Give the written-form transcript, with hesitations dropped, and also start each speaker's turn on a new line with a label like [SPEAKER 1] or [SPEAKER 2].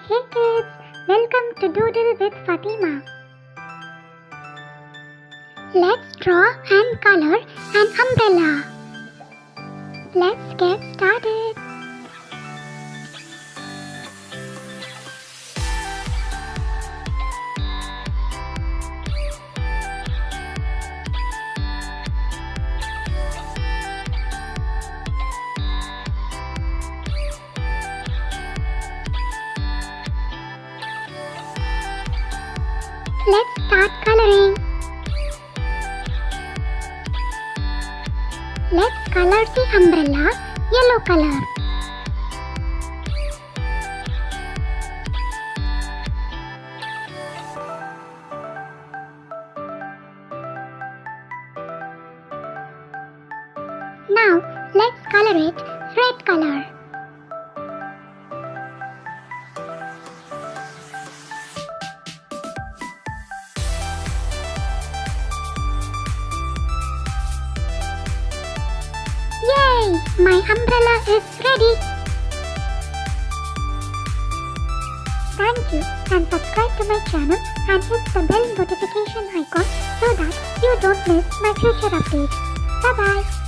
[SPEAKER 1] Hey kids, welcome to Doodle with Fatima. Let's draw and color an umbrella. Let's get started. Let's start coloring. Let's color the umbrella yellow color. Now let's color it red color. Yay! My umbrella is ready! Thank you and subscribe to my channel and hit the bell notification icon so that you don't miss my future updates. Bye bye!